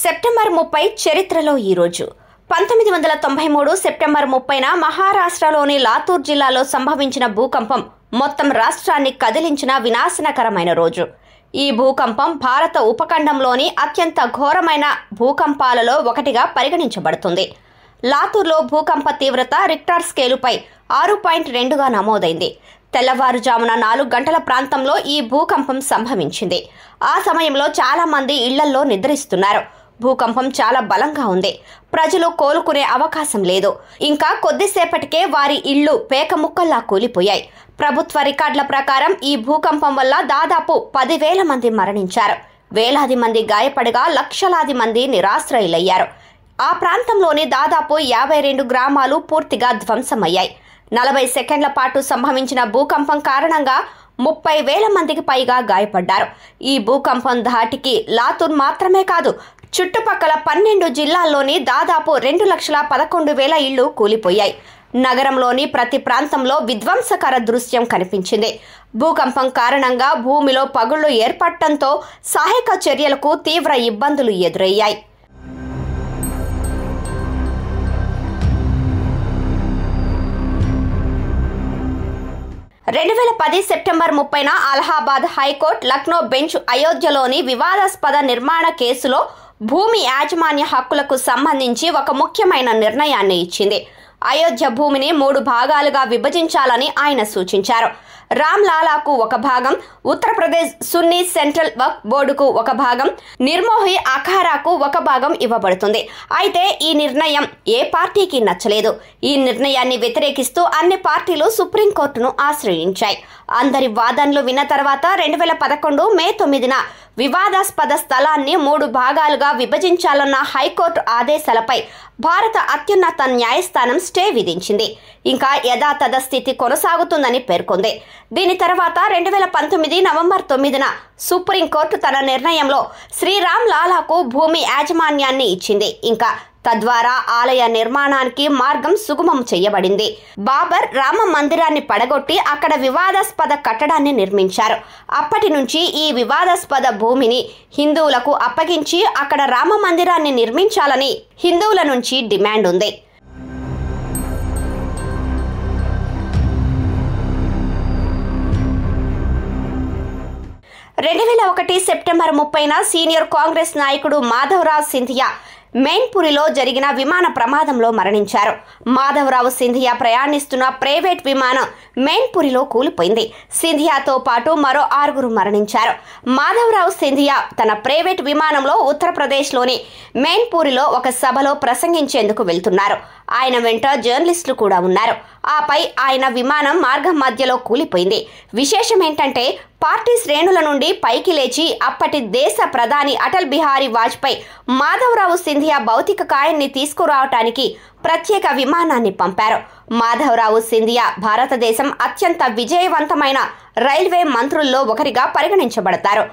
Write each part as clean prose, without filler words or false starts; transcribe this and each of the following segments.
September 30 చరిత్రలో ఈ రోజు 1993 సెప్టెంబర్ 30న మహారాష్ట్రలోని లాతూర్ జిల్లాలో సంభవించిన భూకంపం మొత్తం రాష్ట్రాన్ని కదిలించిన వినాశనకరమైన రోజు. ఈ భూకంపం భారత ఉపఖండంలోని అత్యంత ఘోరమైన భూకంపాలలో ఒకటిగా పరిగణించబడుతుంది. లాతూర్లో భూకంప తీవ్రత రిక్టర్ స్కేలుపై 6.2గా నమోదైంది. తెల్లవారుజామున 4 గంటల ప్రాంతంలో ఈ భూకంపం సంభవించింది. ఆ సమయంలో చాలా మంది ఇళ్లల్లో నిద్రిస్తున్నారు. భూకంపం చాలా బలంగా ఉంది. ప్రజలు కోలుకునే అవకాశం లేదు. ఇంకా కొద్దిసేపటికే వారి ఇళ్లు పేకముక్కల్లా కూలిపోయాయి. ప్రభుత్వ రికార్డుల ప్రకారం ఈ భూకంపం వల్ల దాదాపు 10,000 మంది మరణించారు. వేలాది మంది గాయపడగా లక్షలాది మంది నిరాశ్రయులయ్యారు. ఆ ప్రాంతంలోని దాదాపు 52 గ్రామాలు పూర్తిగా ధ్వంసమయ్యాయి. 40 సెకండ్ల పాటు సంభవించిన భూకంపం కారణంగా 30,000 మందికి పైగా గాయపడ్డారు. ఈ భూకంపం ధాటికి లాతూర్ మాత్రమే కాదు, చుట్టుపక్కల 12 జిల్లాల్లోని దాదాపు 2,11,000 ఇళ్లు కూలిపోయాయి. నగరంలోని ప్రతి ప్రాంతంలో విధ్వంసకర దృశ్యం కనిపించింది. భూకంపం కారణంగా భూమిలో పగుళ్లు ఏర్పడటంతో సహాయక చర్యలకు తీవ్ర ఇబ్బందులు ఎదురయ్యాయి. 2010 సెప్టెంబర్ 30న అలహాబాద్ హైకోర్టు లక్నో బెంచ్ అయోధ్యలోని వివాదాస్పద నిర్మాణ కేసులో భూమి యాజమాన్య హక్కులకు సంబంధించి ఒక ముఖ్యమైన నిర్ణయాన్ని ఇచ్చింది. అయోధ్య భూమిని 3 భాగాలుగా విభజించాలని ఆయన సూచించారు. రామ్లాలాకు ఒక భాగం, ఉత్తరప్రదేశ్ సున్నీ సెంట్రల్ వక్ఫ్ బోర్డుకు ఒక భాగం, నిర్మోహి అఖారాకు ఒక భాగం ఇవ్వబడుతుంది. అయితే ఈ నిర్ణయం ఏ పార్టీకి నచ్చలేదు. ఈ నిర్ణయాన్ని వ్యతిరేకిస్తూ అన్ని పార్టీలు సుప్రీంకోర్టును ఆశ్రయించాయి. అందరి వాదనలు విన్న తర్వాత 2011 మే 9న వివాదాస్పద స్థలాన్ని 3 భాగాలుగా విభజించాలన్న హైకోర్టు ఆదేశాలపై భారత అత్యున్నత న్యాయస్థానం స్టే విధించింది. ఇంకా యథాతథ స్థితి కొనసాగుతుందని పేర్కొంది. దీని తర్వాత 2019 నవంబర్ 9న సుప్రీంకోర్టు తన నిర్ణయంలో శ్రీరామ్ లాలాకు భూమి యాజమాన్యాన్ని ఇచ్చింది. ఇంకా తద్వారా ఆలయ నిర్మాణానికి మార్గం సుగమం చేయబడింది. బాబర్ రామ మందిరాన్ని పడగొట్టి అక్కడ వివాదాస్పద కట్టడాన్ని నిర్మించారు. అప్పటి నుంచి ఈ వివాదాస్పద భూమిని హిందువులకు అప్పగించి అక్కడ రామ మందిరాన్ని నిర్మించాలని హిందువుల నుంచి డిమాండ్ ఉంది. సెప్టెంబర్ 30న సీనియర్ కాంగ్రెస్ నాయకుడు మాధవరావు సింధియా మెయిన్పురిలో జరిగిన విమాన ప్రమాదంలో మరణించారు. మాధవరావు సింధియా ప్రయాణిస్తున్న ప్రైవేట్ విమానం మెయిన్పురిలో కూలిపోయింది. సింధియాతో పాటు మరో 6 మరణించారు. మాధవరావు సింధియా తన ప్రైవేట్ విమానంలో ఉత్తరప్రదేశ్లోని మెయిన్పురిలో ఒక సభలో ప్రసంగించేందుకు వెళ్తున్నారు. ఆయన వెంట జర్నలిస్టులు కూడా ఉన్నారు. ఆపై ఆయన విమానం మార్గం మధ్యలో కూలిపోయింది. విశేషం ఏంటంటే పార్టీ శ్రేణుల నుండి పైకి లేచి అప్పటి దేశ ప్రధాని అటల్ బిహారీ వాజ్పేయి మాధవరావు సింధియా భౌతిక కాయాన్ని తీసుకురావటానికి ప్రత్యేక విమానాన్ని పంపారు. మాధవరావు సింధియా భారతదేశం అత్యంత విజయవంతమైన రైల్వే మంత్రుల్లో ఒకరిగా పరిగణించబడతారు.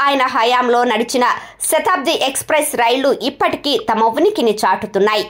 ఆయన హయాంలో నడిచిన శతాబ్ది ఎక్స్ప్రెస్ రైళ్లు ఇప్పటికీ తమ ఉనికిని చాటుతున్నాయి.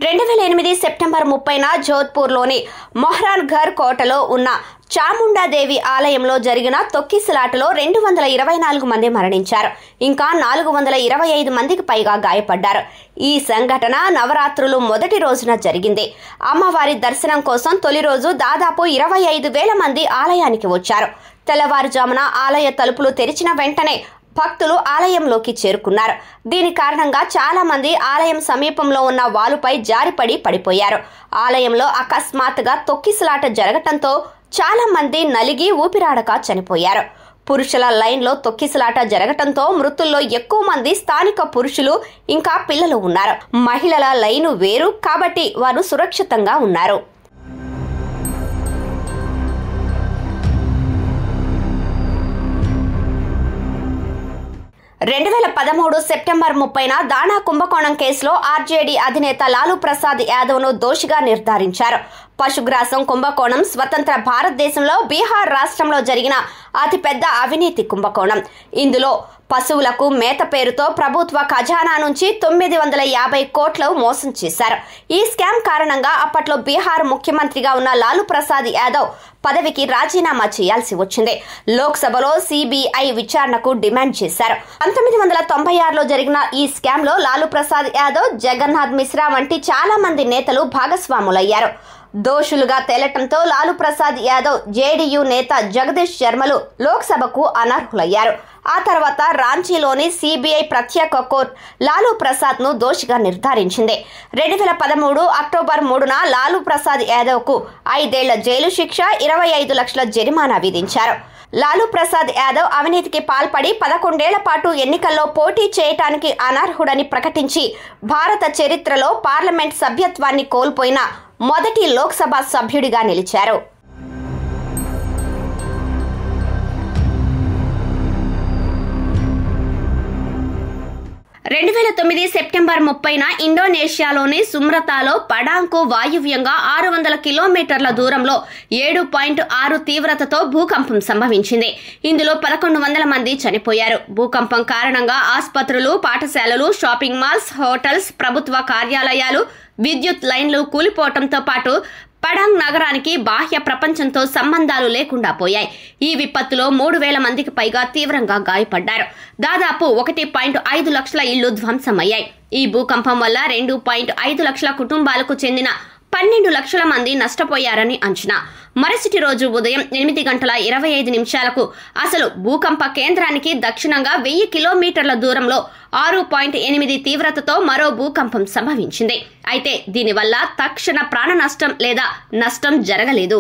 2008 సెప్టెంబర్ 30న జోధ్పూర్లోని మొహ్రాన్ఘర్ కోటలో ఉన్న చాముండాదేవి ఆలయంలో జరిగిన తొక్కిసలాటలో 224 మంది మరణించారు. ఇంకా 425 మందికి పైగా గాయపడ్డారు. ఈ సంఘటన నవరాత్రులు మొదటి రోజున జరిగింది. అమ్మవారి దర్శనం కోసం తొలి రోజు దాదాపు 25,000 మంది ఆలయానికి వచ్చారు. తెల్లవారుజామున ఆలయ తలుపులు తెరిచిన వెంటనే భక్తులు ఆలయంలోకి చేరుకున్నారు. దీని కారణంగా చాలా మంది ఆలయం సమీపంలో ఉన్న వాలుపై జారిపడి పడిపోయారు. ఆలయంలో అకస్మాత్తుగా తొక్కిసలాట జరగటంతో చాలా మంది నలిగి ఊపిరాడక చనిపోయారు. పురుషుల లైన్లో తొక్కిసలాట జరగటంతో మృతుల్లో ఎక్కువ మంది స్థానిక పురుషులు ఇంకా పిల్లలు ఉన్నారు. మహిళల లైను వేరు కాబట్టి వారు సురక్షితంగా ఉన్నారు. 2013 సెప్టెంబర్ 30న దాణా కుంభకోణం కేసులో ఆర్జేడీ అధినేత లాలూ ప్రసాద్ యాదవ్ను దోషిగా నిర్ధారించారు. పశుగ్రాసం కుంభకోణం స్వతంత్ర భారతదేశంలో బీహార్ రాష్ట్రంలో జరిగిన అతిపెద్ద అవినీతి కుంభకోణం. ఇందులో పశువులకు మేత పేరుతో ప్రభుత్వ ఖజానా నుంచి 950 కోట్లు మోసం చేశారు. ఈ స్కామ్ కారణంగా అప్పట్లో బీహార్ ముఖ్యమంత్రిగా ఉన్న లాలూ ప్రసాద్ యాదవ్ పదవికి రాజీనామా చేయాల్సి వచ్చింది. లోక్సభలో సిబిఐ విచారణకు డిమాండ్ చేశారు. 1996లో జరిగిన ఈ స్కామ్ లో లాలూ ప్రసాద్ యాదవ్, జగన్నాథ్ మిశ్రా వంటి చాలా మంది నేతలు భాగస్వాములయ్యారు. దోషులుగా తేలటంతో లాలూ ప్రసాద్ యాదవ్, జేడీయూ నేత జగదీష్ శర్మలు లోక్సభకు అనర్హులయ్యారు. ఆ తర్వాత రాంచీలోని సిబిఐ ప్రత్యేక కోర్టు లాలూ ప్రసాద్ ను దోషిగా నిర్ధారించింది. 2013 అక్టోబర్ 3న లాలూ ప్రసాద్ యాదవ్ కు 5 ఏళ్ల జైలు శిక్ష, 25 లక్షల జరిమానా విధించారు. లాలూ ప్రసాద్ యాదవ్ అవినీతికి పాల్పడి 11 ఏళ్ల పాటు ఎన్నికల్లో పోటీ చేయటానికి అనర్హుడని ప్రకటించి భారత చరిత్రలో పార్లమెంట్ సభ్యత్వాన్ని కోల్పోయిన మొదటి లోక్సభ సభ్యుడిగా నిలిచారు. 2009 సెప్టెంబర్ 30న ఇండోనేషియాలోని సుమ్రతాలో పడాంగ్కు వాయువ్యంగా 600 కిలోమీటర్ల దూరంలో 7.6 తీవ్రతతో భూకంపం సంభవించింది. ఇందులో 1100 మంది చనిపోయారు. భూకంపం కారణంగా ఆసుపత్రులు, పాఠశాలలు, షాపింగ్ మాల్స్, హోటల్స్, ప్రభుత్వ కార్యాలయాలు, విద్యుత్ లైన్లు కూలిపోవడంతో పాటు పడాంగ్ నగరానికి బాహ్య ప్రపంచంతో సంబంధాలు లేకుండా పోయాయి. ఈ విపత్తులో 3000 మందికి పైగా తీవ్రంగా గాయపడ్డారు. దాదాపు 1.5 లక్షల ఇళ్లు ధ్వంసమయ్యాయి. ఈ భూకంపం వల్ల 2.5 లక్షల కుటుంబాలకు చెందిన 12 లక్షల మంది నష్టపోయారని అంచనా. మరుసటి రోజు ఉదయం 8:25 అసలు భూకంప కేంద్రానికి దక్షిణంగా 1000 కిలోమీటర్ల దూరంలో 6.8 తీవ్రతతో మరో భూకంపం సంభవించింది. అయితే దీనివల్ల తక్షణ ప్రాణ నష్టం లేదా నష్టం జరగలేదు.